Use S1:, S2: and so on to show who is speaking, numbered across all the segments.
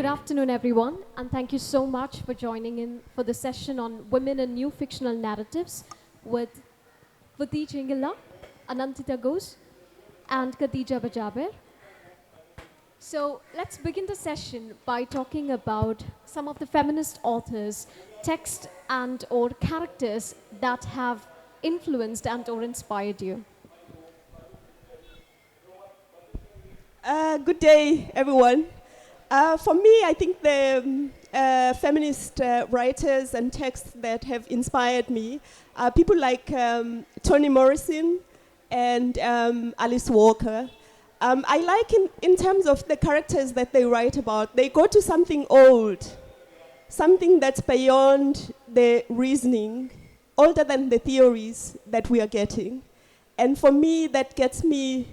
S1: Good afternoon, everyone, and thank you so much for joining in for the session on women and new fictional narratives with Futhi Ntghingla, Anindita Ghose, and Khadija Bajaber. So let's begin the session by talking about some of the feminist authors, text and or characters that have influenced and or inspired you.
S2: Good day, everyone. For me, I think the feminist writers and texts that have inspired me are people like Toni Morrison and Alice Walker. I like in terms of the characters that they write about, they go to something old, something that's beyond the reasoning, older than the theories that we are getting. And for me, that gets me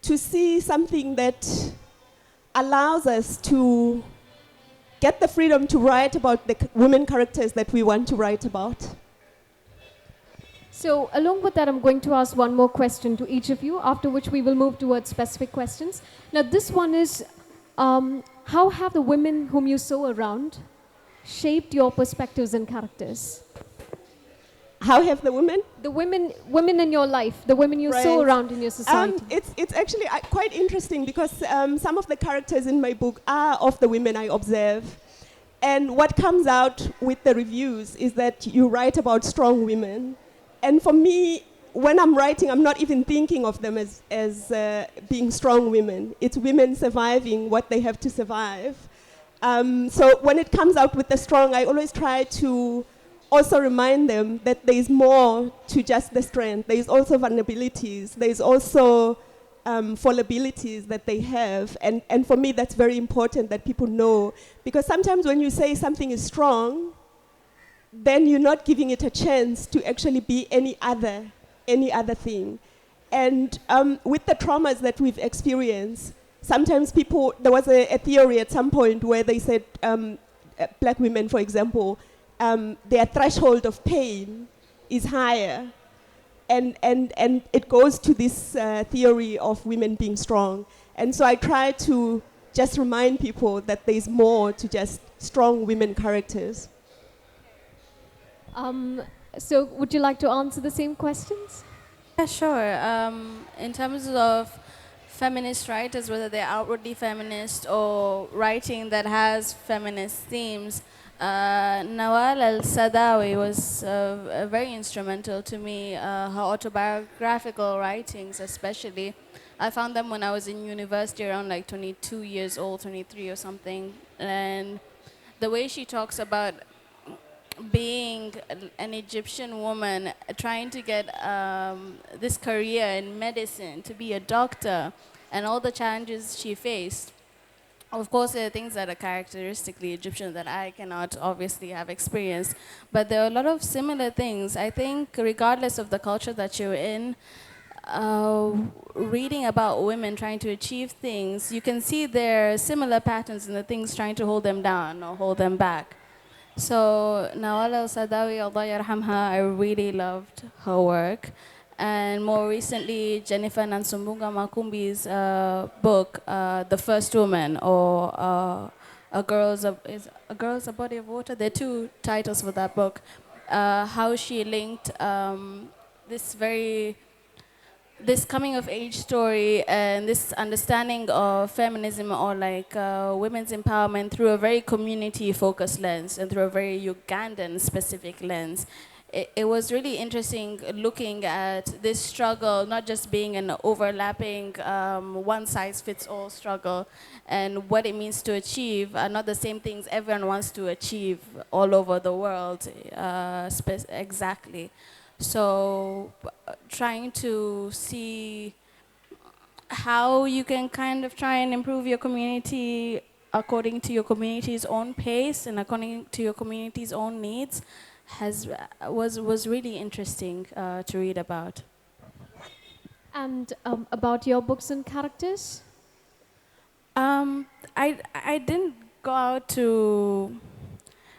S2: to see something that allows us to get the freedom to write about the women characters that we want to write about.
S1: So along with that, I'm going to ask one more question to each of you, after which we will move towards specific questions. Now this one is, how have the women whom you saw around shaped your perspectives and characters?
S2: How have the women?
S1: The women in your life, the women you saw around in your society.
S2: It's actually quite interesting because some of the characters in my book are of the women I observe. And what comes out with the reviews is that you write about strong women. And for me, when I'm writing, I'm not even thinking of them as being strong women. It's women surviving what they have to survive. So when it comes out with the strong, I always try to also remind them that there is more to just the strength. There is also vulnerabilities. There is also fallibilities that they have. And for me, that's very important that people know. Because sometimes when you say something is strong, then you're not giving it a chance to actually be any other thing. And with the traumas that we've experienced, sometimes people, there was a theory at some point where they said, black women, for example, their threshold of pain is higher. And it goes to this theory of women being strong. And so I try to just remind people that there's more to just strong women characters.
S1: So would you like to answer the same questions?
S3: Yeah, sure. In terms of feminist writers, whether they're outwardly feminist or writing that has feminist themes, Nawal al-Saadawi was very instrumental to me. Her autobiographical writings especially. I found them when I was in university around like 22 years old, 23 or something. And the way she talks about being an Egyptian woman trying to get this career in medicine, to be a doctor, and all the challenges she faced. Of course, there are things that are characteristically Egyptian that I cannot obviously have experienced, but there are a lot of similar things. I think regardless of the culture that you're in, reading about women trying to achieve things, you can see there are similar patterns in the things trying to hold them down or hold them back. So Nawal al-Saadawi, Allah yarhamha, I really loved her work. And more recently, Jennifer Nansumbuga Makumbi's book, The First Woman, or A Girl's a Body of Water. There are two titles for that book. How she linked this coming of age story and this understanding of feminism or like women's empowerment through a very community focused lens and through a very Ugandan specific lens. It was really interesting looking at this struggle, not just being an overlapping one-size-fits-all struggle, and what it means to achieve are not the same things everyone wants to achieve all over the world, exactly. So trying to see how you can kind of try and improve your community according to your community's own pace and according to your community's own needs was really interesting to read about.
S1: And about your books and characters?
S3: I didn't go out to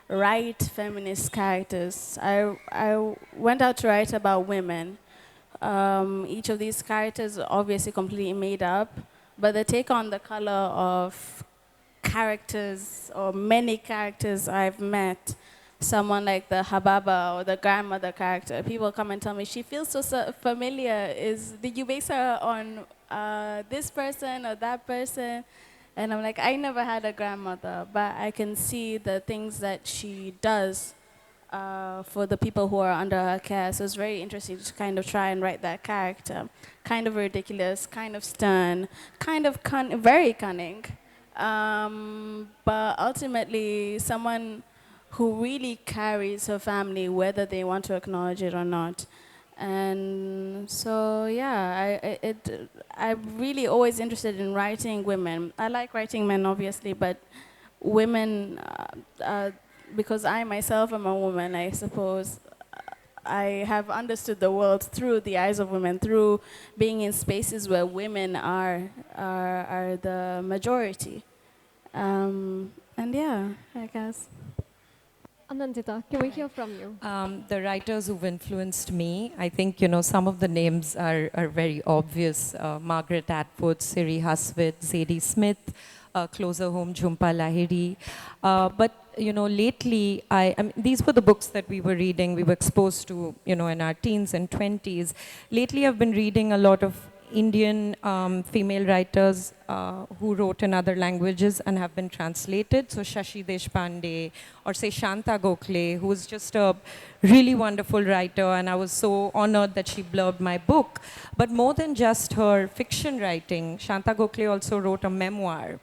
S3: write feminist characters. I went out to write about women. Each of these characters are obviously completely made up, but they take on the color of characters or many characters I've met, someone like the Hababa or the grandmother character, people come and tell me, she feels so familiar. Did you base her on this person or that person? And I'm like, I never had a grandmother, but I can see the things that she does for the people who are under her care. So it's very interesting to kind of try and write that character. Kind of ridiculous, kind of stern, kind of very cunning. But ultimately, someone who really carries her family, whether they want to acknowledge it or not. And so, yeah, I'm really always interested in writing women. I like writing men, obviously, but women, because I myself am a woman, I suppose, I have understood the world through the eyes of women, through being in spaces where women are the majority. And yeah, I guess.
S1: Anindita, can we hear from you?
S4: The writers who've influenced me, I think, some of the names are very obvious. Margaret Atwood, Siri Huswit, Zadie Smith, Closer Home, Jhumpa Lahiri. But, lately, I mean, these were the books that we were reading, we were exposed to, in our teens and 20s. Lately, I've been reading a lot of Indian female writers who wrote in other languages and have been translated. So Shashi Deshpande or say Shanta Gokhale, who is just a really wonderful writer, and I was so honored that she blurbed my book. But more than just her fiction writing, Shanta Gokhale also wrote a memoir.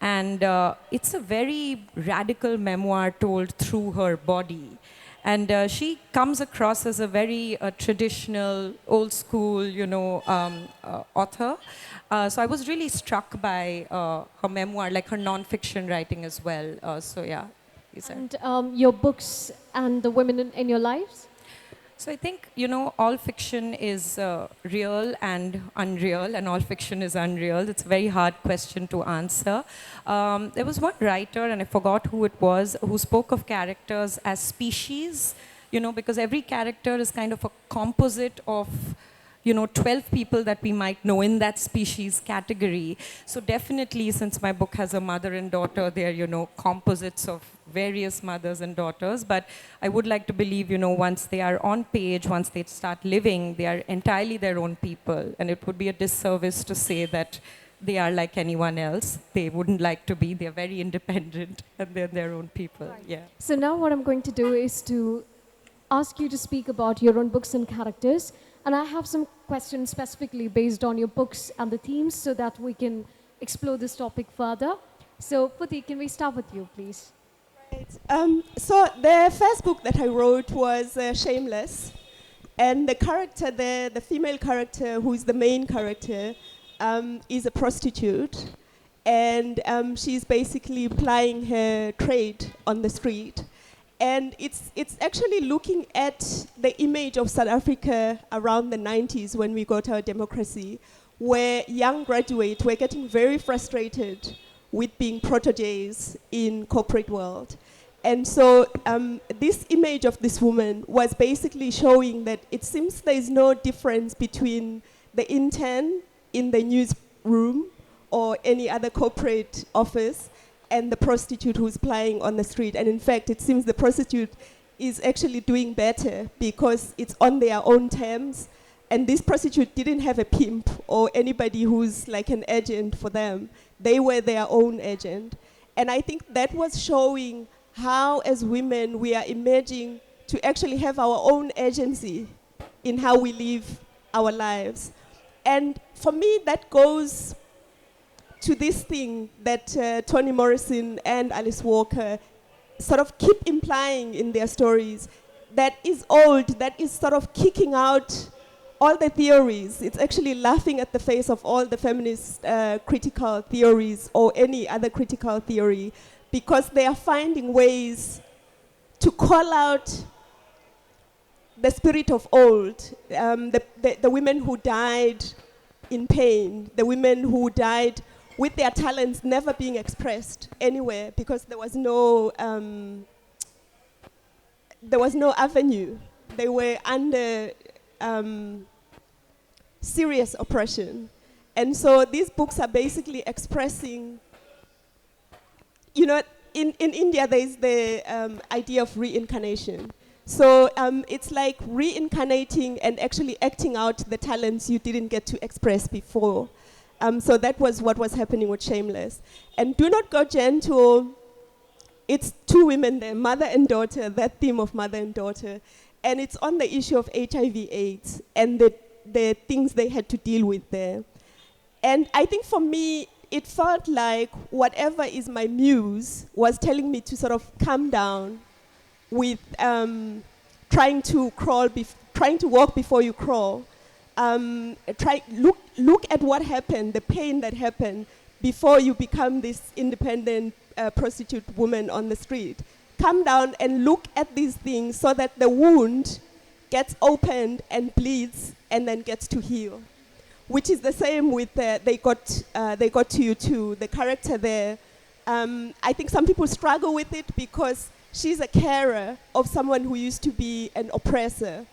S4: And it's a very radical memoir told through her body. And she comes across as a very traditional, old school, author. So I was really struck by her memoir, like her non-fiction writing as well. So yeah.
S1: And your books and the women in your lives?
S4: So I think, all fiction is real and unreal, and all fiction is unreal. It's a very hard question to answer. There was one writer, and I forgot who it was, who spoke of characters as species, because every character is kind of a composite of 12 people that we might know in that species category. So definitely, since my book has a mother and daughter, they're, composites of various mothers and daughters. But I would like to believe, once they are on page, once they start living, they are entirely their own people. And it would be a disservice to say that they are like anyone else. They wouldn't like to be. They're very independent and they're their own people. Right. Yeah.
S1: So now what I'm going to do is to ask you to speak about your own books and characters. And I have some questions specifically based on your books and the themes so that we can explore this topic further. So, Futhi, can we start with you, please?
S2: Right. So the first book that I wrote was Shameless. And the character there, the female character who is the main character, is a prostitute. And she's basically plying her trade on the street. And it's actually looking at the image of South Africa around the 90s when we got our democracy, where young graduates were getting very frustrated with being proteges in corporate world. And so this image of this woman was basically showing that it seems there is no difference between the intern in the newsroom or any other corporate office and the prostitute who's plying on the street. And in fact, it seems the prostitute is actually doing better because it's on their own terms. And this prostitute didn't have a pimp or anybody who's like an agent for them. They were their own agent. And I think that was showing how, as women, we are emerging to actually have our own agency in how we live our lives. And for me, that goes to this thing that Toni Morrison and Alice Walker sort of keep implying in their stories, that is old, that is sort of kicking out all the theories. It's actually laughing at the face of all the feminist critical theories or any other critical theory, because they are finding ways to call out the spirit of old, the women who died in pain, the women who died with their talents never being expressed anywhere because there was no avenue. They were under serious oppression. And so these books are basically expressing you know, in India, there is the idea of reincarnation. So it's like reincarnating and actually acting out the talents you didn't get to express before. So that was what was happening with Shameless. And Do Not Go Gentle, it's two women there, mother and daughter, that theme of mother and daughter. And it's on the issue of HIV/AIDS and the things they had to deal with there. And I think for me, it felt like whatever is my muse was telling me to sort of calm down with trying to walk before you crawl. Look at what happened, the pain that happened before you become this independent prostitute woman on the street. Come down and look at these things so that the wound gets opened and bleeds and then gets to heal. Which is the same with They Got to You Too, the character there. I think some people struggle with it because she's a carer of someone who used to be an oppressor.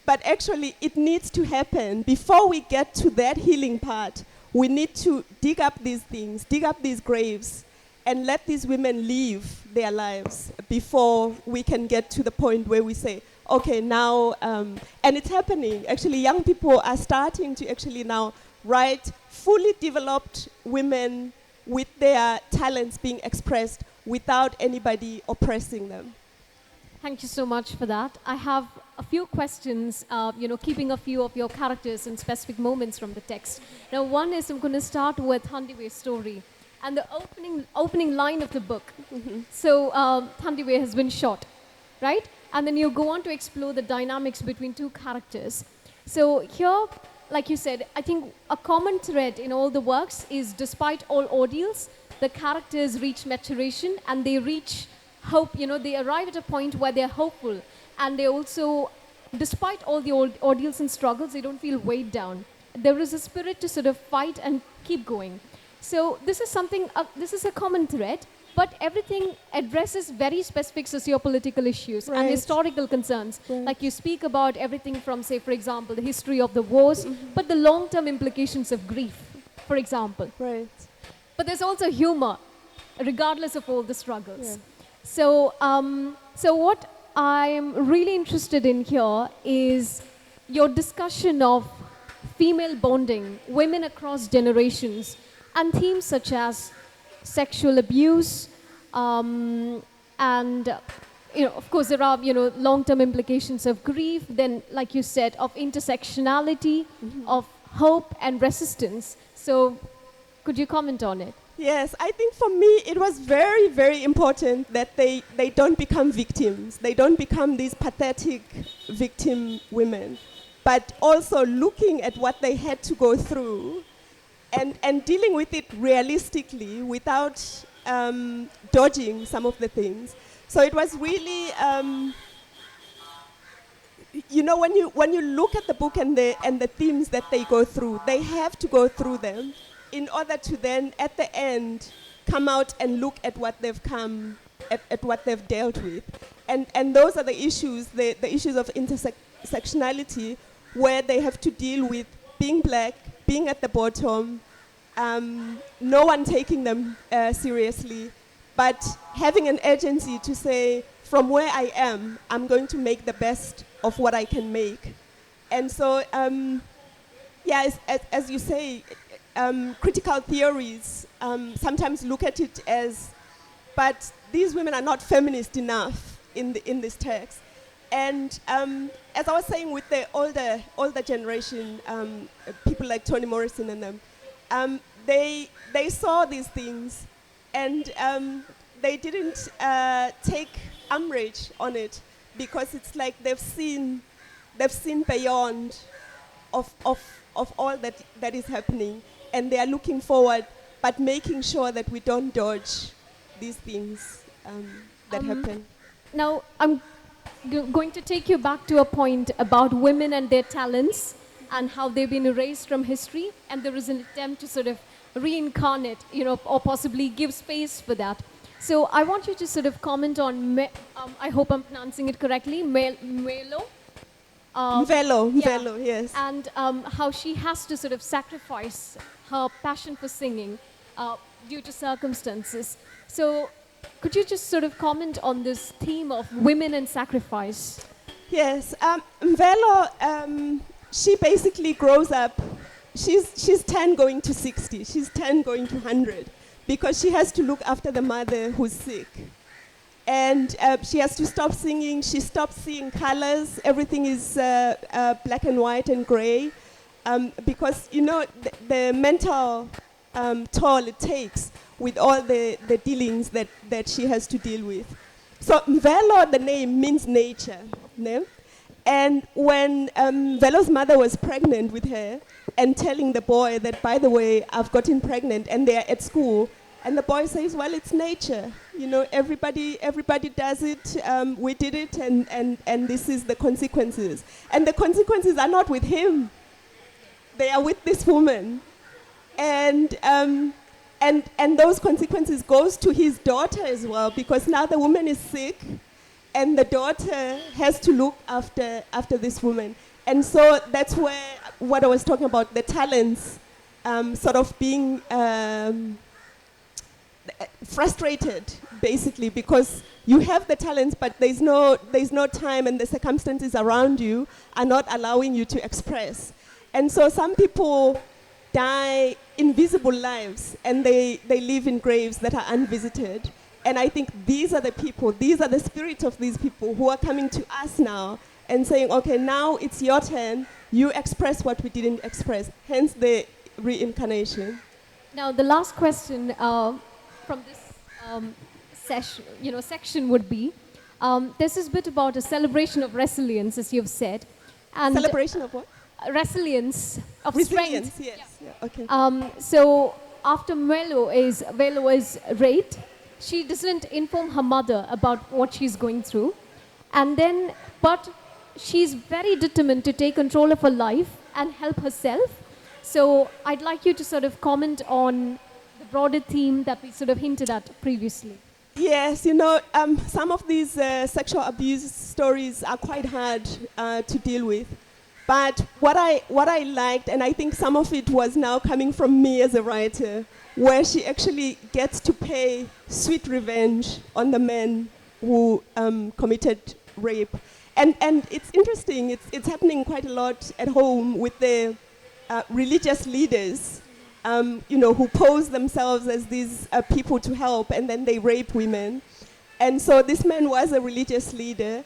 S2: But actually, it needs to happen. Before we get to that healing part, we need to dig up these things, dig up these graves, and let these women live their lives before we can get to the point where we say, okay, now, and it's happening. Actually, young people are starting to actually now write fully developed women with their talents being expressed without anybody oppressing them.
S1: Thank you so much for that. I have a few questions, keeping a few of your characters in specific moments from the text. Now, one is I'm going to start with Thandiwe's story and the opening line of the book.
S2: Mm-hmm.
S1: So, Thandiwe has been shot, right? And then you go on to explore the dynamics between two characters. So here, like you said, I think a common thread in all the works is despite all ordeals, the characters reach maturation and they reach hope. They arrive at a point where they're hopeful. And they also, despite all the ordeals and struggles, they don't feel weighed down. There is a spirit to sort of fight and keep going. So this is something, this is a common thread. But everything addresses very specific sociopolitical issues and historical concerns.
S2: Right.
S1: Like you speak about everything from, say, for example, the history of the wars, but the long-term implications of grief, for example.
S2: Right.
S1: But there's also humor, regardless of all the struggles.
S2: Yeah.
S1: So, so what I'm really interested in here is your discussion of female bonding, women across generations, and themes such as sexual abuse, and of course there are long-term implications of grief. Then, like you said, of intersectionality, of hope and resistance. So, could you comment on it?
S2: Yes, I think for me it was very, very important that they don't become victims. They don't become these pathetic victim women, but also looking at what they had to go through and dealing with it realistically without dodging some of the things. So it was really, when you look at the book and the themes that they go through, they have to go through them in order to then, at the end, come out and look at what they've at what they've dealt with. And those are the issues, the issues of intersectionality, where they have to deal with being black, being at the bottom, no one taking them seriously, but having an agency to say, from where I am, I'm going to make the best of what I can make. And so, as you say, critical theories sometimes look at it as, but these women are not feminist enough in this text. And as I was saying with the older generation, people like Toni Morrison and them, they saw these things and they didn't take umbrage on it because it's like they've seen beyond of all that is happening, and they are looking forward, but making sure that we don't dodge these things that happen.
S1: Now, I'm going to take you back to a point about women and their talents and how they've been erased from history, and there is an attempt to sort of reincarnate, or possibly give space for that. So I want you to sort of comment on, I hope I'm pronouncing it correctly, Melo.
S2: Mvelo, yes.
S1: And how she has to sort of sacrifice her passion for singing due to circumstances. So Could you just sort of comment on this theme of women and sacrifice?
S2: Yes, Mvelo, she basically grows up, she's 10 going to 60, she's 10 going to 100, because she has to look after the mother who's sick. And she has to stop singing, she stops seeing colors, everything is black and white and gray, because, you know, the mental toll it takes with all the dealings that she has to deal with. So Mvelo, the name, means nature. No? And when Velo's mother was pregnant with her and telling the boy that, by the way, I've gotten pregnant, and they're at school, and the boy says, well, it's nature. You know, everybody does it, we did it, and this is the consequences. And the consequences are not with him. They are with this woman. And those consequences goes to his daughter as well, because now the woman is sick and the daughter has to look after this woman. And so that's where what I was talking about, the talents sort of being frustrated, basically, because you have the talents, but there's no time, and the circumstances around you are not allowing you to express. And so some people die invisible lives, and they live in graves that are unvisited. And I think these are the people, these are the spirits of these people who are coming to us now and saying, okay, now it's your turn, you express what we didn't express, hence the reincarnation.
S1: Now, the last question from this section would be, this is a bit about a celebration of resilience, as you've said. And
S2: celebration of what?
S1: Resilience, of
S2: resilience,
S1: strength.
S2: yes. Yeah, okay.
S1: So after Velo is raped, she doesn't inform her mother about what she's going through. And then, but she's very determined to take control of her life and help herself. So I'd like you to sort of comment on the broader theme that we sort of hinted at previously.
S2: Yes, you know, some of these sexual abuse stories are quite hard to deal with. But what I liked, and I think some of it was now coming from me as a writer, where she actually gets to pay sweet revenge on the men who committed rape. And it's interesting, it's happening quite a lot at home with the religious leaders, who pose themselves as these people to help, and then they rape women. And so this man was a religious leader.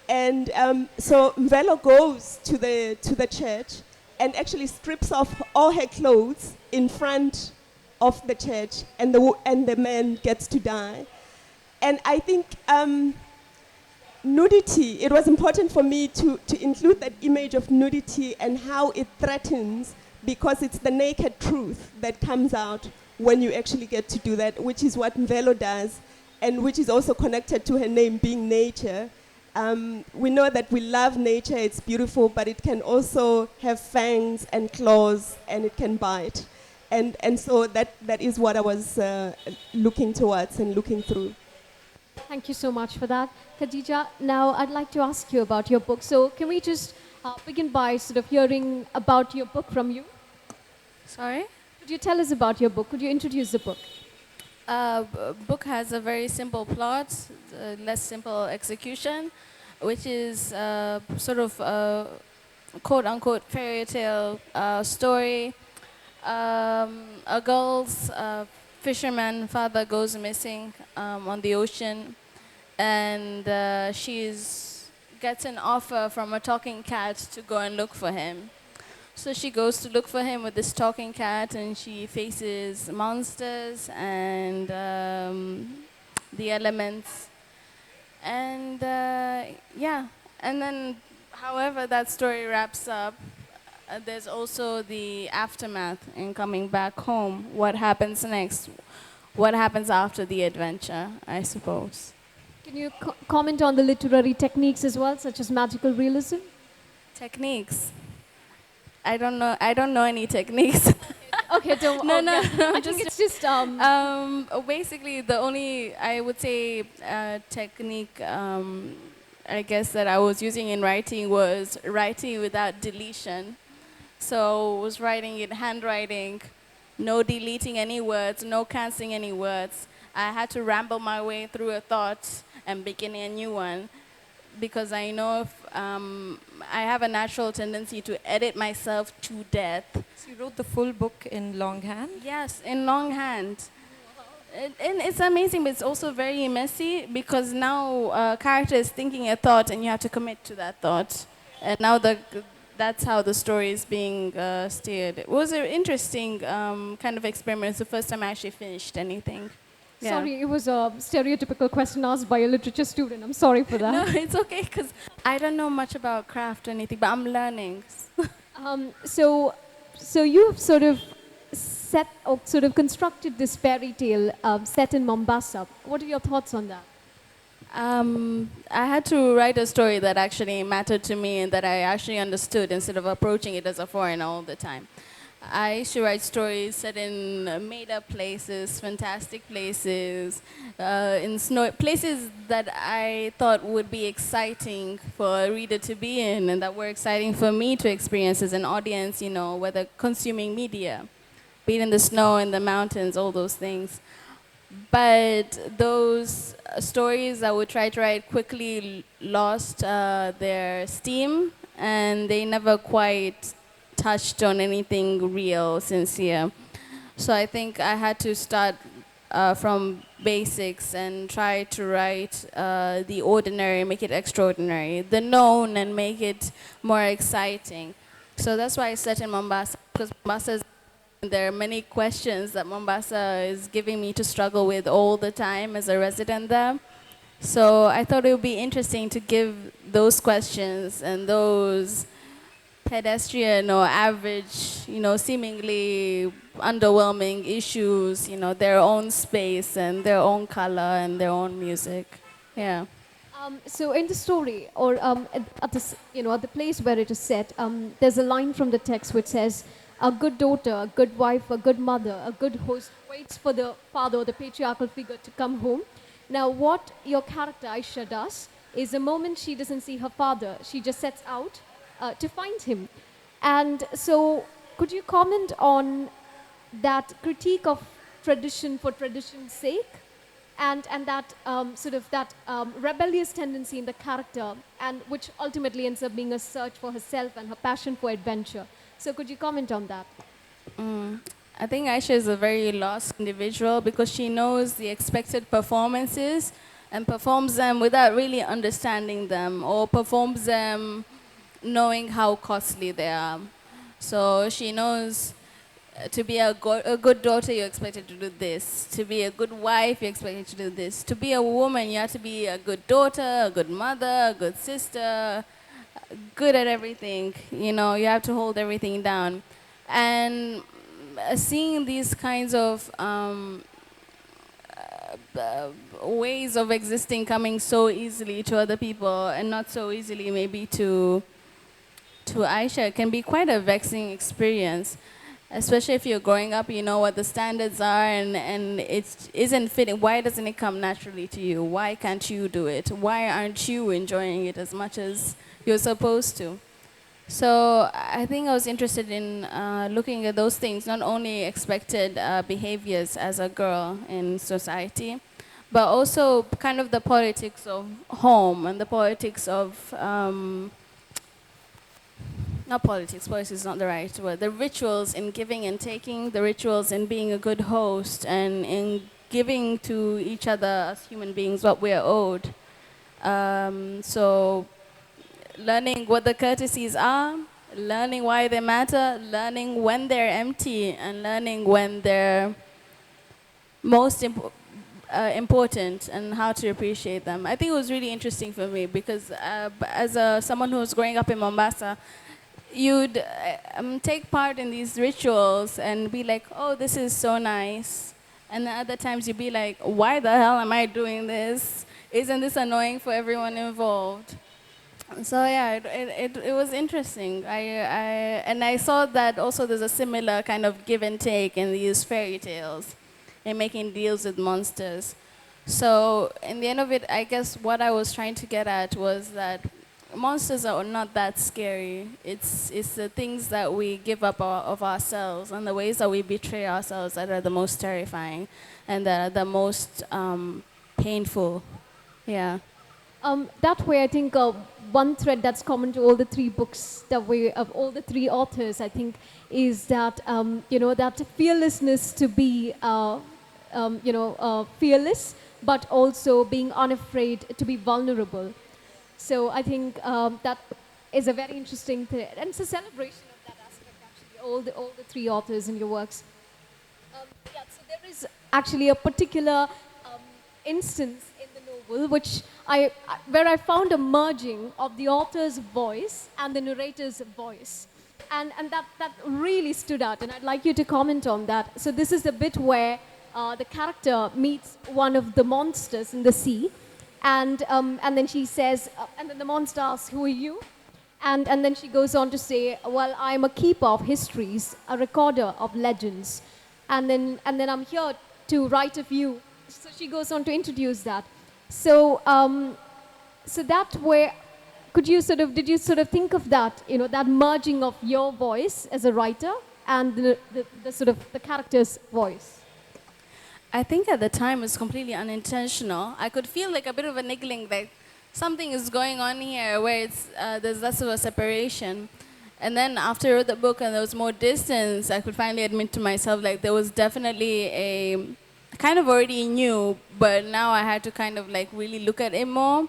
S2: And so Mvelo goes to the church and actually strips off all her clothes in front of the church, and the man gets to die. And I think nudity, it was important for me to include that image of nudity and how it threatens, because it's the naked truth that comes out when you actually get to do that, which is what Mvelo does, and which is also connected to her name being nature. We know that we love nature, it's beautiful, but it can also have fangs and claws, and it can bite. And so that is what I was looking towards and looking through.
S1: Thank you so much for that. Khadija, now I'd like to ask you about your book. So can we just begin by sort of hearing about your book from you?
S3: Sorry?
S1: Could you tell us about your book? Could you introduce the book?
S3: Book has a very simple plot, less simple execution, which is sort of a quote-unquote fairy tale story. A girl's fisherman father goes missing on the ocean, and she gets an offer from a talking cat to go and look for him. So she goes to look for him with this talking cat, and she faces monsters and the elements. And and then however that story wraps up, there's also the aftermath in coming back home. What happens next? What happens after the adventure, I suppose.
S1: Can you comment on the literary techniques as well, such as magical realism?
S3: Techniques? I don't know any techniques.
S1: Okay, don't.
S3: No.
S1: I think it's just
S3: basically the only, I would say, technique I guess that I was using in writing was writing without deletion. So I was writing in handwriting, no deleting any words, no cancelling any words. I had to ramble my way through a thought and beginning a new one, because I know I have a natural tendency to edit myself to death.
S4: So you wrote the full book in longhand?
S3: Yes, in longhand. And it's amazing, but it's also very messy, because now a character is thinking a thought and you have to commit to that thought. And now that's how the story is being steered. It was an interesting kind of experiment. It's the first time I actually finished anything. Yeah.
S1: Sorry, it was a stereotypical question asked by a literature student. I'm sorry for that.
S3: No, it's okay, because I don't know much about craft or anything, but I'm learning.
S1: So you've sort of set or sort of constructed this fairy tale set in Mombasa. What are your thoughts on that?
S3: I had to write a story that actually mattered to me and that I actually understood, instead of approaching it as a foreigner all the time. I used to write stories set in made-up places, fantastic places, in places that I thought would be exciting for a reader to be in, and that were exciting for me to experience as an audience, you know, whether consuming media, be it in the snow, in the mountains, all those things. But those stories I would try to write quickly lost their steam, and they never quite touched on anything real, sincere. So I think I had to start from basics and try to write the ordinary, make it extraordinary, the known, and make it more exciting. So that's why I set in Mombasa, because there are many questions that Mombasa is giving me to struggle with all the time as a resident there. So I thought it would be interesting to give those questions and those pedestrian or average, you know, seemingly underwhelming issues, you know, their own space and their own color and their own music. Yeah.
S1: So in the story, or at the place where it is set, there's a line from the text which says, "A good daughter, a good wife, a good mother, a good host waits for the father or the patriarchal figure to come home." Now, what your character Aisha does is, the moment she doesn't see her father, she just sets out to find him. And so, could you comment on that critique of tradition for tradition's sake, and that rebellious tendency in the character, and which ultimately ends up being a search for herself and her passion for adventure? So could you comment on that?
S3: I think Aisha is a very lost individual, because she knows the expected performances and performs them without really understanding them, or performs them knowing how costly they are. So she knows to be a good daughter, you're expected to do this. To be a good wife, you're expected to do this. To be a woman, you have to be a good daughter, a good mother, a good sister, good at everything. You know, you have to hold everything down. And seeing these kinds of ways of existing coming so easily to other people, and not so easily maybe to Aisha, can be quite a vexing experience. Especially if you're growing up, you know what the standards are, and it isn't fitting. Why doesn't it come naturally to you? Why can't you do it? Why aren't you enjoying it as much as you're supposed to? So I think I was interested in looking at those things, not only expected behaviors as a girl in society, but also kind of the politics of home and the politics of not politics is not the right word, the rituals in giving and taking, the rituals in being a good host, and in giving to each other as human beings what we are owed. So learning what the courtesies are, learning why they matter, learning when they're empty, and learning when they're most important, and how to appreciate them. I think it was really interesting for me, because as someone who was growing up in Mombasa, you'd take part in these rituals and be like, oh, this is so nice. And then other times you'd be like, why the hell am I doing this? Isn't this annoying for everyone involved? So yeah, it was interesting. And I saw that also there's a similar kind of give and take in these fairy tales, in making deals with monsters. So in the end of it, I guess what I was trying to get at was that monsters are not that scary. It's the things that we give up of ourselves and the ways that we betray ourselves that are the most terrifying and that are the most painful. Yeah.
S1: That way, I think one thread that's common to all the three books that we of all the three authors, I think, is that that fearlessness to be fearless, but also being unafraid to be vulnerable. So I think that is a very interesting thread, and it's a celebration of that aspect. Actually, all the three authors in your works. So there is actually a particular instance in the novel where I found a merging of the author's voice and the narrator's voice. And that really stood out, and I'd like you to comment on that. So this is the bit where the character meets one of the monsters in the sea, and then she says, and then the monster asks, "Who are you?" And then she goes on to say, "Well, I'm a keeper of histories, a recorder of legends, and then I'm here to write of you." So she goes on to introduce that. So so that way, did you sort of think of that, that merging of your voice as a writer and the sort of the character's voice?
S3: I think at the time it was completely unintentional. I could feel like a bit of a niggling, like something is going on here where there's less of a separation. And then after I wrote the book and there was more distance, I could finally admit to myself like there was definitely I kind of already knew, but now I had to kind of like really look at it more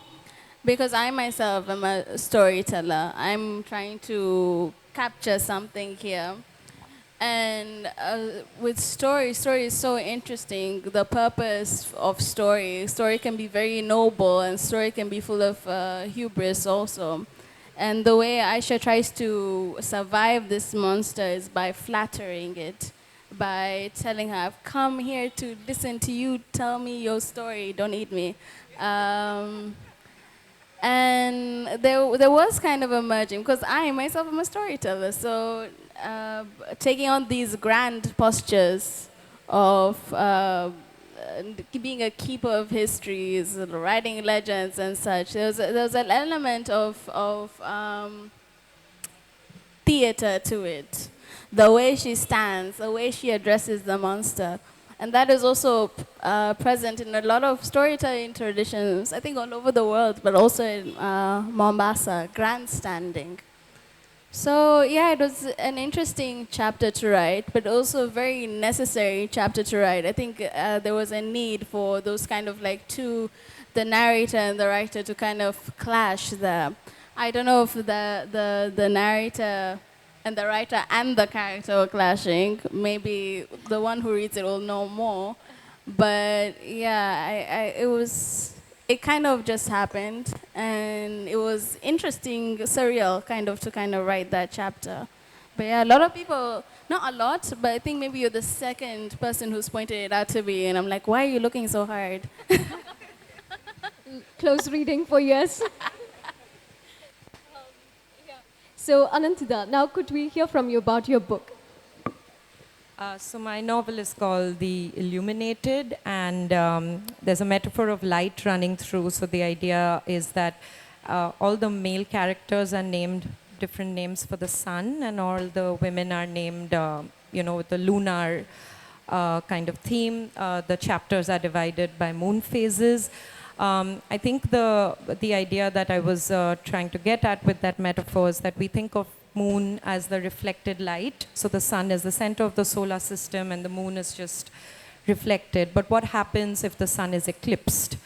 S3: because I myself am a storyteller. I'm trying to capture something here. And with story is so interesting. The purpose of story can be very noble, and story can be full of hubris also. And the way Aisha tries to survive this monster is by flattering it, by telling her, "I've come here to listen to you, tell me your story, don't eat me." And there was kind of a merging, because I myself am a storyteller, so taking on these grand postures of being a keeper of histories, writing legends and such, there was an element of theater to it. The way she stands, the way she addresses the monster. And that is also present in a lot of storytelling traditions, I think all over the world, but also in Mombasa, grandstanding. So yeah, it was an interesting chapter to write, but also a very necessary chapter to write. I think there was a need for those kind of like the narrator and the writer to kind of clash there. I don't know if the narrator and the writer and the character were clashing. Maybe the one who reads it will know more. But yeah, it kind of just happened, and it was interesting, surreal, to write that chapter. But yeah, a lot of people, not a lot, but I think maybe you're the second person who's pointed it out to me, and I'm like, why are you looking so hard?
S1: Close reading for yes. So Anindita, now could we hear from you about your book?
S4: So my novel is called The Illuminated, and there's a metaphor of light running through. So the idea is that all the male characters are named different names for the sun, and all the women are named, with the lunar kind of theme. The chapters are divided by moon phases. I think the idea that I was trying to get at with that metaphor is that we think of moon as the reflected light. So the sun is the center of the solar system and the moon is just reflected. But what happens if the sun is eclipsed?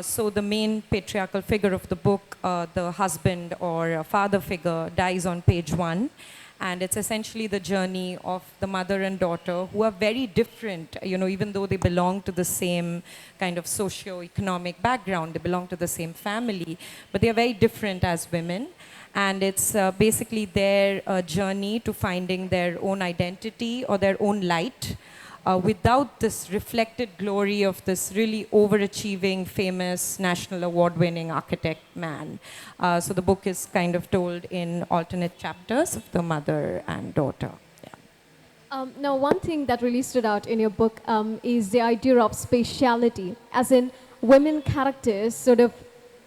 S4: So the main patriarchal figure of the book, the husband or father figure, dies on page 1. And it's essentially the journey of the mother and daughter, who are very different, even though they belong to the same kind of socio-economic background, they belong to the same family, but they are very different as women. And it's basically their journey to finding their own identity or their own light without this reflected glory of this really overachieving, famous, national award-winning architect man. So the book is kind of told in alternate chapters of the mother and daughter. Yeah.
S1: Now, one thing that really stood out in your book is the idea of spatiality, as in women characters sort of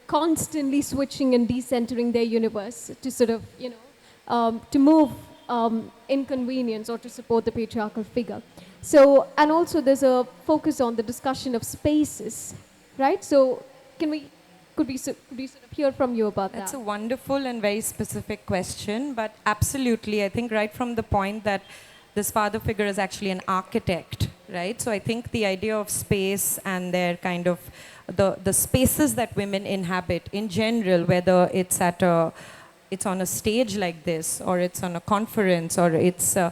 S1: constantly switching and decentering their universe to sort of, to move inconvenience or to support the patriarchal figure. So, and also there's a focus on the discussion of spaces, right? So, could we sort of hear from you about
S4: That's
S1: that?
S4: a wonderful and very specific question, but absolutely, I think right from the point that this father figure is actually an architect, right? So I think the idea of space and their kind of the spaces that women inhabit in general, whether it's it's on a stage like this, or it's on a conference, or it's the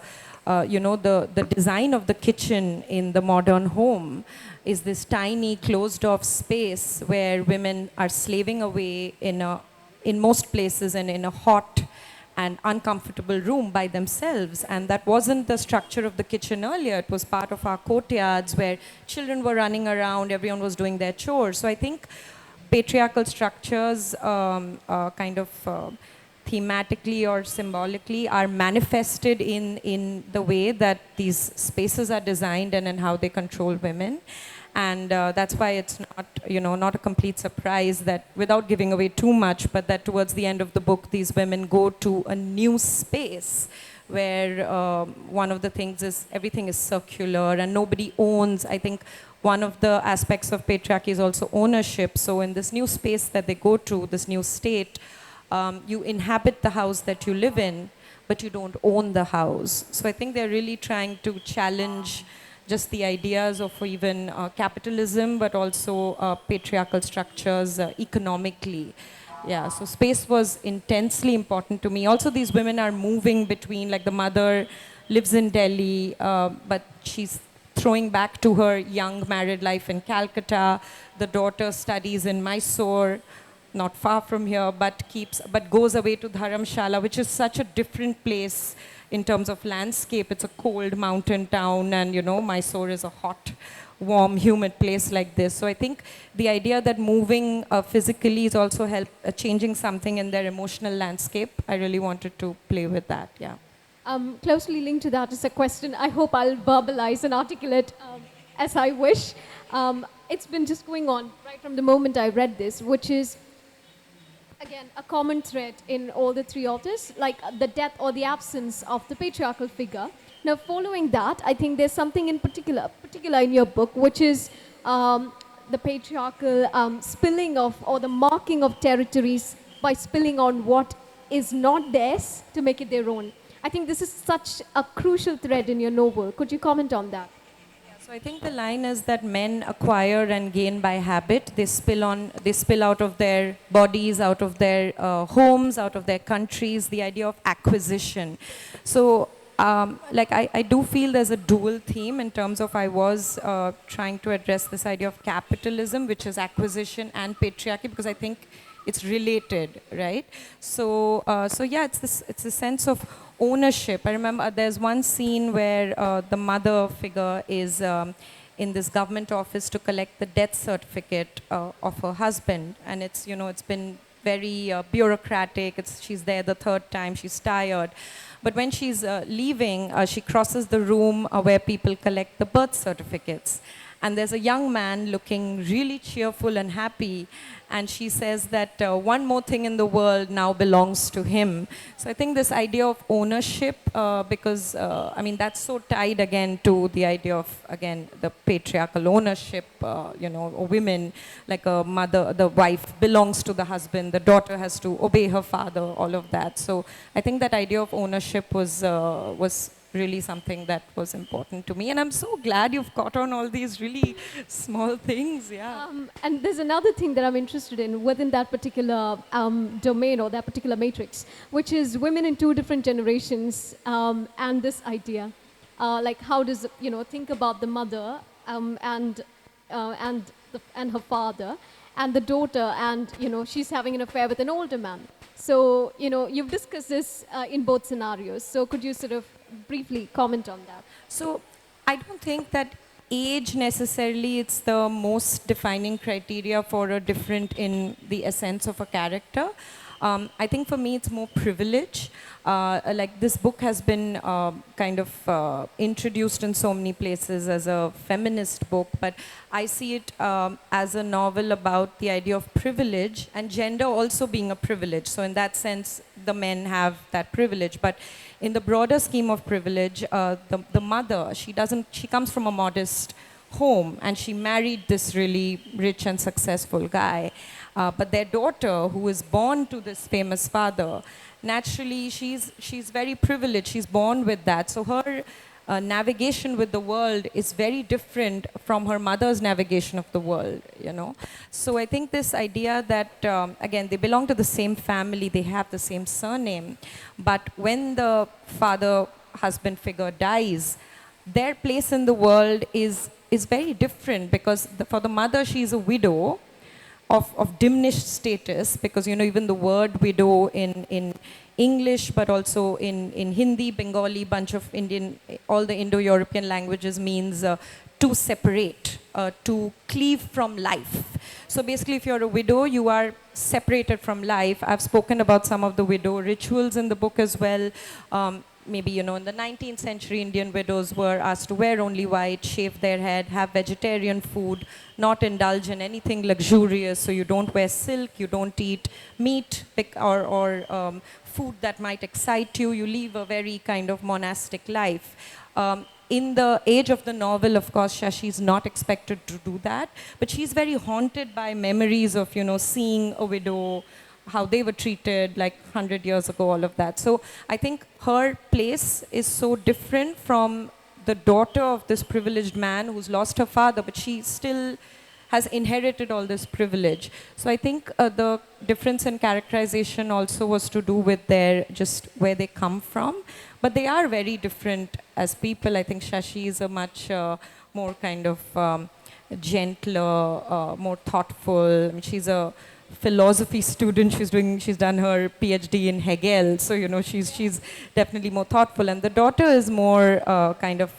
S4: design of the kitchen in the modern home is this tiny closed off space where women are slaving away in most places and in a hot and uncomfortable room by themselves. And that wasn't the structure of the kitchen earlier. It was part of our courtyards where children were running around, everyone was doing their chores. So I think patriarchal structures thematically or symbolically are manifested in the way that these spaces are designed and in how they control women. And that's why it's not a complete surprise that, without giving away too much, but that towards the end of the book, these women go to a new space where one of the things is everything is circular and nobody owns. I think one of the aspects of patriarchy is also ownership. So in this new space that they go to, this new state, you inhabit the house that you live in, but you don't own the house. So I think they're really trying to challenge just the ideas of even capitalism, but also patriarchal structures economically. Yeah, so space was intensely important to me. Also, these women are moving between, like the mother lives in Delhi, but she's throwing back to her young married life in Calcutta. The daughter studies in Mysore, not far from here, but goes away to Dharamshala, which is such a different place in terms of landscape. It's a cold mountain town, and Mysore is a hot, warm, humid place like this. So I think the idea that moving physically is also changing something in their emotional landscape. I really wanted to play with that, yeah.
S1: Closely linked to that is a question I hope I'll verbalize and articulate as I wish. It's been just going on right from the moment I read this, which is, again, a common thread in all the three authors, like the death or the absence of the patriarchal figure. Now, following that, I think there's something in particular in your book, which is the patriarchal spilling of, or the marking of territories by spilling on what is not theirs to make it their own. I think this is such a crucial thread in your novel. Could you comment on that?
S4: So I think the line is that men acquire and gain by habit. They spill out of their bodies, out of their homes, out of their countries, the idea of acquisition. So I do feel there's a dual theme in terms of I was trying to address this idea of capitalism, which is acquisition, and patriarchy, because I think it's related, right? So yeah, it's a sense of ownership. I remember there's one scene where the mother figure is in this government office to collect the death certificate of her husband, and it's been very bureaucratic. She's there the third time. She's tired. But when she's leaving, she crosses the room where people collect the birth certificates. And there's a young man looking really cheerful and happy. And she says that one more thing in the world now belongs to him. So I think this idea of ownership, because, that's so tied again to the idea of, again, the patriarchal ownership, women, like a mother, the wife belongs to the husband, the daughter has to obey her father, all of that. So I think that idea of ownership was really something that was important to me, and I'm so glad you've caught on all these really small things. Yeah.
S1: And there's another thing that I'm interested in within that particular domain or that particular matrix, which is women in two different generations, and this idea, like how does think about the mother and her father, and the daughter, and she's having an affair with an older man. So you've discussed this in both scenarios. So could you sort of briefly comment on that?
S4: So I don't think that age necessarily it's the most defining criteria for a different in the essence of a character. I think for me it's more privilege. Like this book has been kind of introduced in so many places as a feminist book, but I see it as a novel about the idea of privilege and gender also being a privilege. So in that sense, the men have that privilege. But in the broader scheme of privilege, the mother, she comes from a modest home and she married this really rich and successful guy. But their daughter, who is born to this famous father, naturally she's very privileged. She's born with that. So her navigation with the world is very different from her mother's navigation of the world, you know. So I think this idea that, again, they belong to the same family, they have the same surname, but when the father, husband figure dies, their place in the world is very different because for the mother, she's a widow of diminished status, because, you know, even the word widow in English, but also in Hindi, Bengali, bunch of Indian, all the Indo-European languages means to separate, to cleave from life. So basically, if you're a widow, you are separated from life. I've spoken about some of the widow rituals in the book as well. Maybe, you know, in the 19th century, Indian widows were asked to wear only white, shave their head, have vegetarian food, not indulge in anything luxurious. So you don't wear silk, you don't eat meat or food that might excite you. You live a very kind of monastic life. In the age of the novel, of course, Shashi is not expected to do that, but she's very haunted by memories of, you know, seeing a widow, how they were treated like 100 years ago, all of that. So I think her place is so different from the daughter of this privileged man who's lost her father, but she still has inherited all this privilege. So I think the difference in characterization also was to do with their, just where they come from. But they are very different as people. I think Shashi is a much more kind of gentler, more thoughtful. I mean, she's a philosophy student. She's done her PhD in Hegel, so, you know, she's definitely more thoughtful. And the daughter is more kind of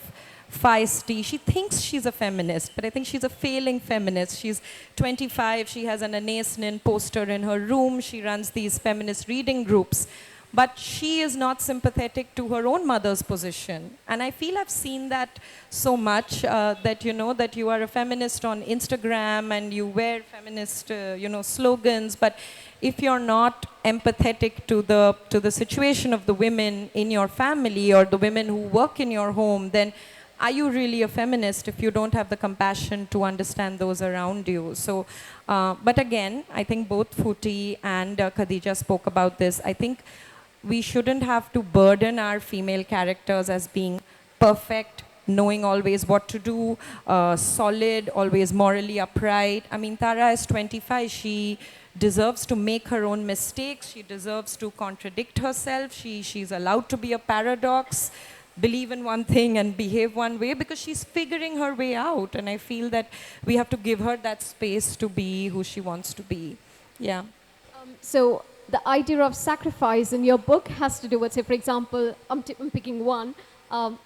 S4: feisty. She thinks she's a feminist, but I think she's a failing feminist. She's 25. She has an Anais Nin poster in her room. She runs these feminist reading groups. But she is not sympathetic to her own mother's position. And I feel I've seen that so much, that, you know, that you are a feminist on Instagram and you wear feminist, you know, slogans. But if you're not empathetic to the situation of the women in your family or the women who work in your home, then are you really a feminist if you don't have the compassion to understand those around you? So, but again, I think both Futhi and Khadija spoke about this. I think we shouldn't have to burden our female characters as being perfect, knowing always what to do, solid, always morally upright. I mean, Tara is 25. She deserves to make her own mistakes. She deserves to contradict herself. She's allowed to be a paradox, believe in one thing and behave one way, because she's figuring her way out. And I feel that we have to give her that space to be who she wants to be. Yeah.
S1: So the idea of sacrifice in your book has to do with, say, for example, I'm picking one,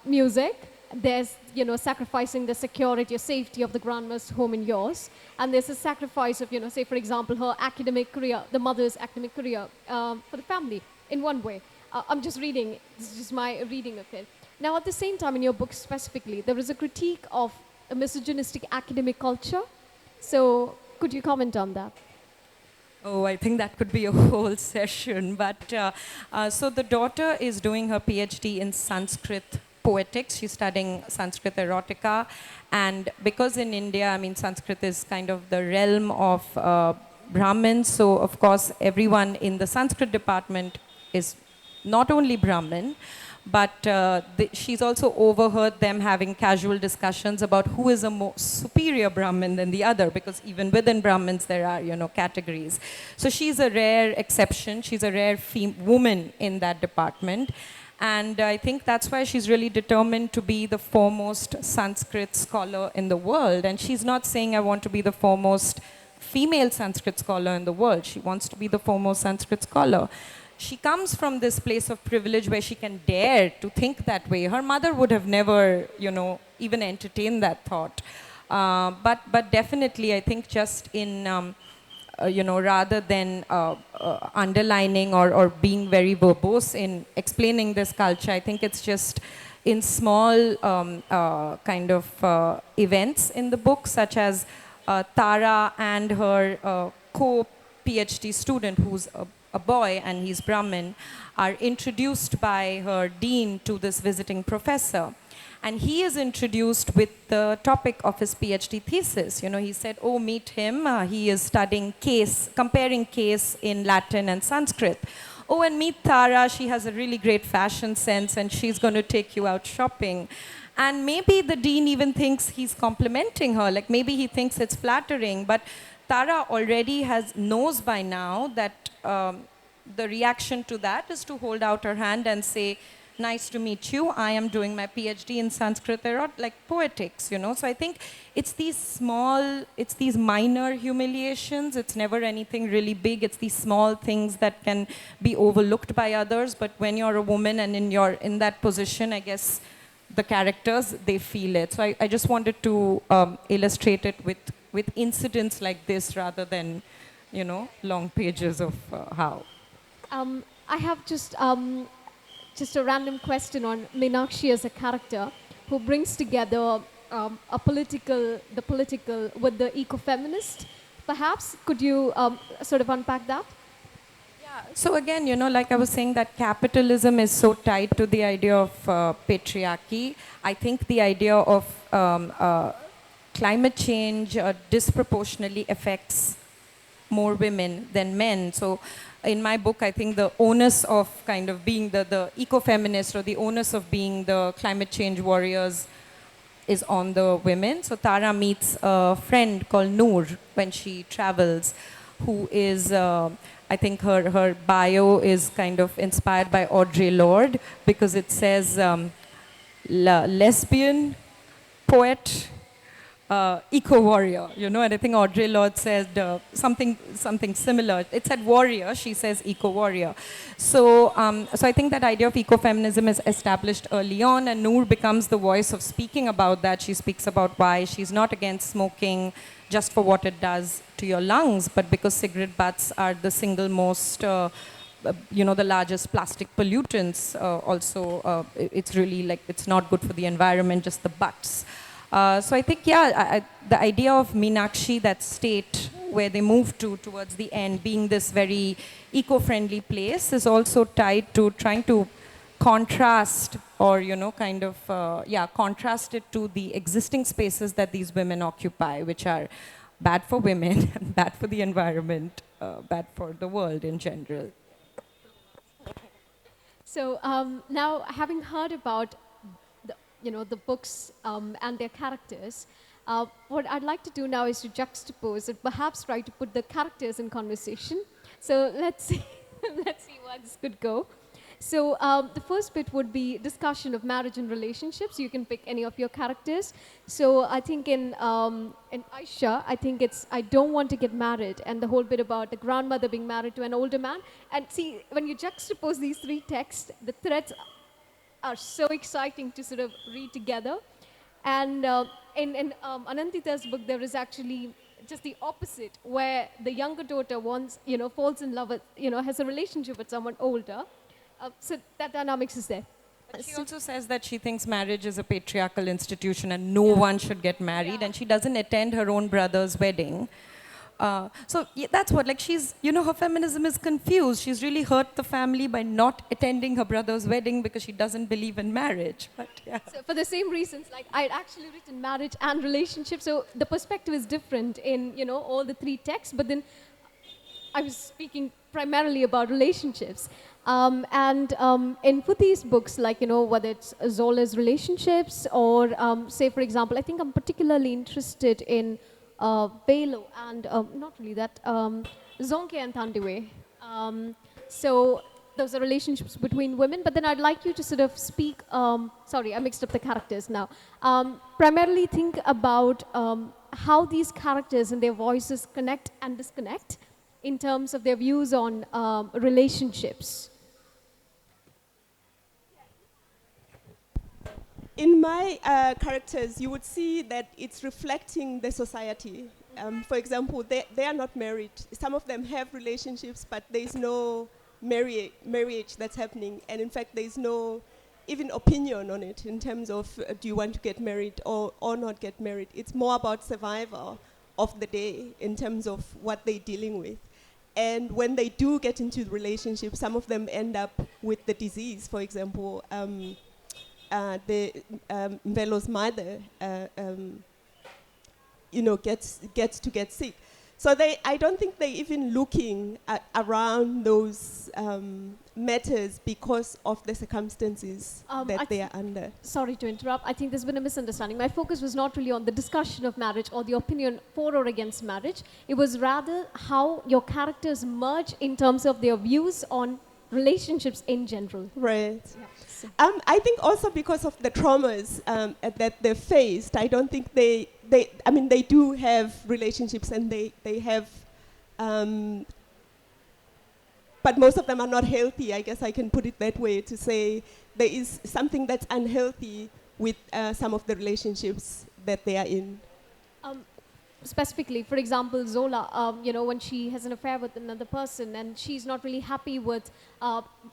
S1: music. There's, you know, sacrificing the security or safety of the grandma's home and yours. And there's a sacrifice of, you know, say, for example, her academic career, the mother's academic career for the family in one way. I'm just reading, this is just my reading of it. Now, at the same time, in your book specifically, there is a critique of a misogynistic academic culture. So could you comment on that?
S4: Oh, I think that could be a whole session. But so the daughter is doing her PhD in Sanskrit poetics. She's studying Sanskrit erotica. And because in India, I mean, Sanskrit is kind of the realm of Brahmins. So, of course, everyone in the Sanskrit department is not only Brahmin, but she's also overheard them having casual discussions about who is a more superior Brahmin than the other, because even within Brahmins there are, you know, categories. So she's a rare exception. She's a rare woman in that department. And I think that's why she's really determined to be the foremost Sanskrit scholar in the world. And she's not saying, I want to be the foremost female Sanskrit scholar in the world. She wants to be the foremost Sanskrit scholar. She comes from this place of privilege where she can dare to think that way. Her mother would have never, you know, even entertained that thought. But definitely, I think just in rather than underlining or being very verbose in explaining this culture, I think it's just in small kind of events in the book, such as Tara and her co-PhD student, who's a boy and he's Brahmin, are introduced by her dean to this visiting professor. And he is introduced with the topic of his PhD thesis. He said, oh, meet him. He is studying comparing case in Latin and Sanskrit. Oh, and meet Tara. She has a really great fashion sense and she's going to take you out shopping. And maybe the dean even thinks he's complimenting her. Like maybe he thinks it's flattering. But Tara already knows by now that the reaction to that is to hold out her hand and say, nice to meet you. I am doing my PhD in Sanskrit. They're not like poetics, So I think it's these minor humiliations. It's never anything really big. It's these small things that can be overlooked by others. But when you're a woman and in that position, I guess the characters, they feel it. So I just wanted to illustrate it with incidents like this rather than, long pages of how.
S1: I have just a random question on Meenakshi as a character who brings together the political with the eco-feminist. Perhaps could you sort of unpack that?
S4: Yeah. So again, like I was saying, that capitalism is so tied to the idea of patriarchy. I think the idea of climate change disproportionately affects more women than men. So in my book, I think the onus of kind of being the eco-feminist or the onus of being the climate change warriors is on the women. So Tara meets a friend called Noor when she travels, who is, I think her bio is kind of inspired by Audre Lorde because it says lesbian, poet, eco-warrior, and I think Audre Lorde said something similar. It said warrior, she says eco-warrior. So I think that idea of eco-feminism is established early on, and Noor becomes the voice of speaking about that. She speaks about why she's not against smoking just for what it does to your lungs, but because cigarette butts are the single most the largest plastic pollutants. Also, it's really like, it's not good for the environment, just the butts. So I think, the idea of Meenakshi, that state where they move towards the end, being this very eco-friendly place, is also tied to trying to contrast or, contrast it to the existing spaces that these women occupy, which are bad for women, bad for the environment, bad for the world in general.
S1: So now, having heard about the books and their characters, what I'd like to do now is to juxtapose and perhaps try to put the characters in conversation. So let's see, let's see where this could go. So the first bit would be discussion of marriage and relationships. You can pick any of your characters. So I think in Aisha, I think it's I don't want to get married, and the whole bit about the grandmother being married to an older man. And see, when you juxtapose these three texts, the threads are so exciting to sort of read together. And in Anindita's book, there is actually just the opposite, where the younger daughter falls in love with, has a relationship with someone older. So that dynamics is there.
S4: But she also says that she thinks marriage is a patriarchal institution and no one should get married, and she doesn't attend her own brother's wedding. So that's what, like, she's, her feminism is confused. She's really hurt the family by not attending her brother's wedding because she doesn't believe in marriage. But yeah.
S1: So for the same reasons, like I'd actually written marriage and relationship, so the perspective is different in, all the three texts, but then I was speaking primarily about relationships. And in Futhi's books, like, whether it's Zola's relationships or, say, for example, I think I'm particularly interested in Belo and not really that, Zonke and Thandiwe. So those are relationships between women, but then I'd like you to sort of speak, sorry, I mixed up the characters now. Primarily think about how these characters and their voices connect and disconnect in terms of their views on relationships.
S2: In my characters, you would see that it's reflecting the society. for example, they are not married. Some of them have relationships, but there's no marriage that's happening. And in fact, there's no even opinion on it in terms of do you want to get married or not get married. It's more about survival of the day in terms of what they're dealing with. And when they do get into the relationship, some of them end up with the disease. For example, Mvelo's mother, gets to get sick. So I don't think they're even looking around those matters because of the circumstances that they are under.
S1: Sorry to interrupt. I think there's been a misunderstanding. My focus was not really on the discussion of marriage or the opinion for or against marriage. It was rather how your characters merge in terms of their views on relationships in general.
S2: Right.
S1: Yeah.
S2: I think also because of the traumas that they faced, I don't think they do have relationships and they have, but most of them are not healthy. I guess I can put it that way to say there is something that's unhealthy with some of the relationships that they are in.
S1: Specifically, for example, Zola, when she has an affair with another person and she's not really happy with,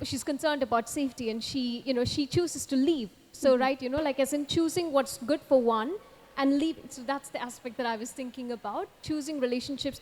S1: she's concerned about safety and she chooses to leave. So, right, as in choosing what's good for one and leaving. So that's the aspect that I was thinking about, choosing relationships.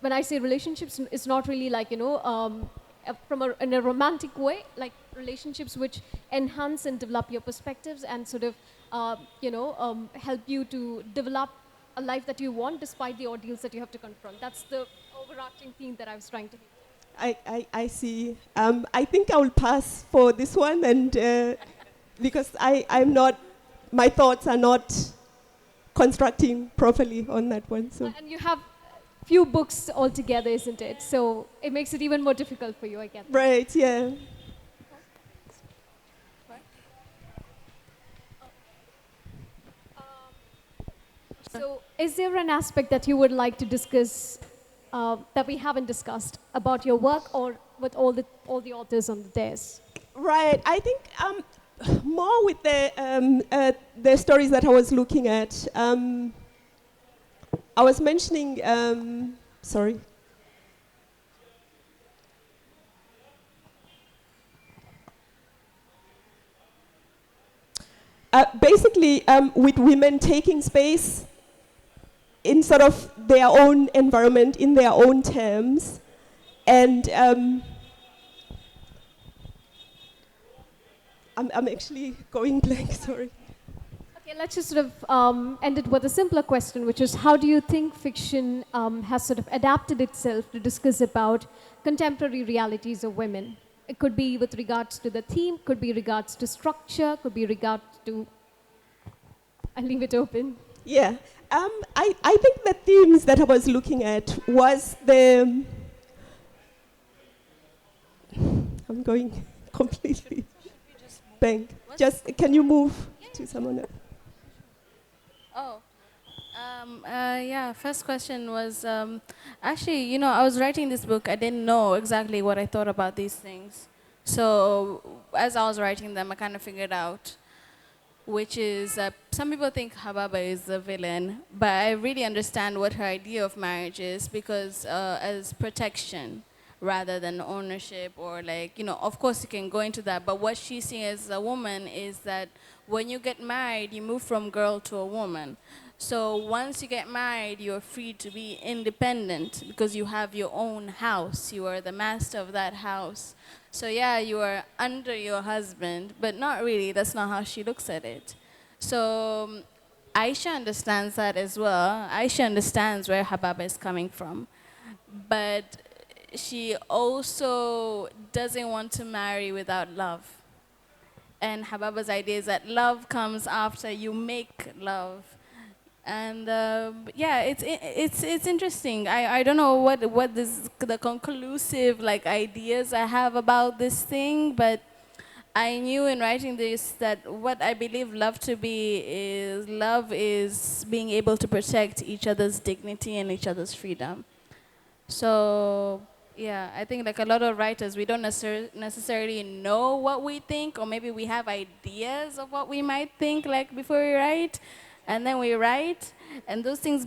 S1: When I say relationships, it's not really like, in a romantic way, like relationships which enhance and develop your perspectives and sort of, help you to develop a life that you want despite the ordeals that you have to confront. That's the overarching theme that I was trying to hit.
S2: I see. I think I will pass for this one, and because my thoughts are not constructing properly on that one. So.
S1: And you have few books altogether, isn't it? So it makes it even more difficult for you, I guess.
S2: Right, yeah.
S1: So is there an aspect that you would like to discuss that we haven't discussed about your work or with all the authors on the dais?
S2: Right, I think more with the stories that I was looking at. I was mentioning, sorry. Basically, with women taking space in sort of their own environment, in their own terms, and I'm actually going blank, sorry.
S1: Okay, let's just sort of end it with a simpler question, which is how do you think fiction has sort of adapted itself to discuss about contemporary realities of women? It could be with regards to the theme, could be regards to structure, could be regards to... I'll leave it open.
S2: Yeah, I think the themes that I was looking at was I'm going completely blank. Just, can you move to someone else?
S3: Oh, yeah, first question was, actually, I was writing this book, I didn't know exactly what I thought about these things. So as I was writing them, I kind of figured out, which is, some people think Hababa is the villain, but I really understand what her idea of marriage is, because as protection rather than ownership, or like, of course you can go into that, but what she's seeing as a woman is that when you get married, you move from girl to a woman. So once you get married, you're free to be independent because you have your own house. You are the master of that house. So yeah, you are under your husband, but not really. That's not how she looks at it. So Aisha understands that as well. Aisha understands where Hababa is coming from. But she also doesn't want to marry without love. And Hababa's idea is that love comes after you make love. And yeah, it's interesting. I don't know what the conclusive ideas I have about this thing, but I knew in writing this that what I believe love to be is being able to protect each other's dignity and each other's freedom. So yeah, I think a lot of writers, we don't necessarily know what we think, or maybe we have ideas of what we might think before we write. And then we write, and those things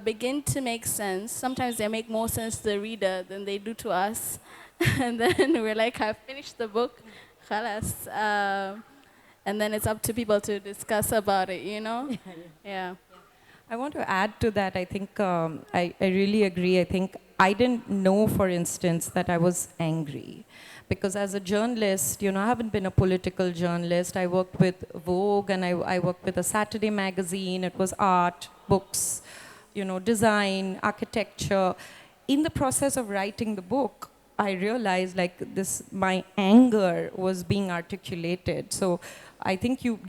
S3: begin to make sense. Sometimes they make more sense to the reader than they do to us. And then we're like, I've finished the book, khalas. And then it's up to people to discuss about it, you know? Yeah.
S4: I want to add to that. I think I really agree. I think I didn't know, for instance, that I was angry. Because as a journalist, I haven't been a political journalist. I worked with Vogue and I worked with a Saturday magazine. It was art, books, design, architecture. In the process of writing the book, I realized my anger was being articulated. So I think you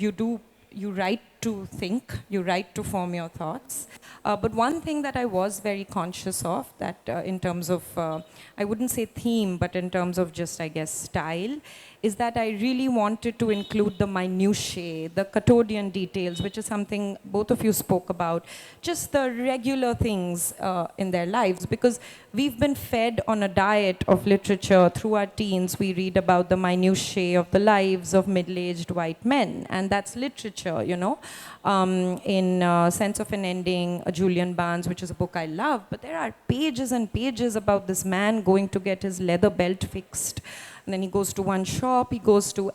S4: write to think, you write to form your thoughts. But one thing that I was very conscious of, that in terms of, I wouldn't say theme, but in terms of just, I guess, style, is that I really wanted to include the minutiae, the quotidian details, which is something both of you spoke about, just the regular things in their lives, because we've been fed on a diet of literature through our teens. We read about the minutiae of the lives of middle-aged white men, and that's literature, in Sense of an Ending, Julian Barnes, which is a book I love, but there are pages and pages about this man going to get his leather belt fixed. And then he goes to one shop,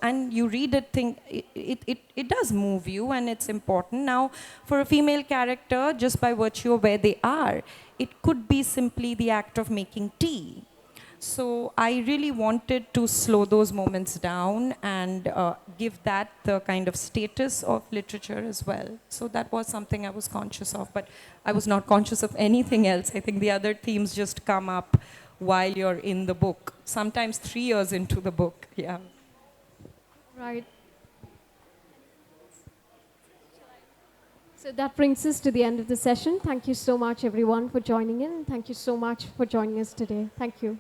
S4: and you read it, it does move you, and it's important. Now, for a female character, just by virtue of where they are, it could be simply the act of making tea. So I really wanted to slow those moments down and give that the kind of status of literature as well. So that was something I was conscious of, but I was not conscious of anything else. I think the other themes just come up while you're in the book, sometimes 3 years into the book. Yeah.
S1: Right. So that brings us to the end of the session. Thank you so much, everyone, for joining in. Thank you so much for joining us today. Thank you.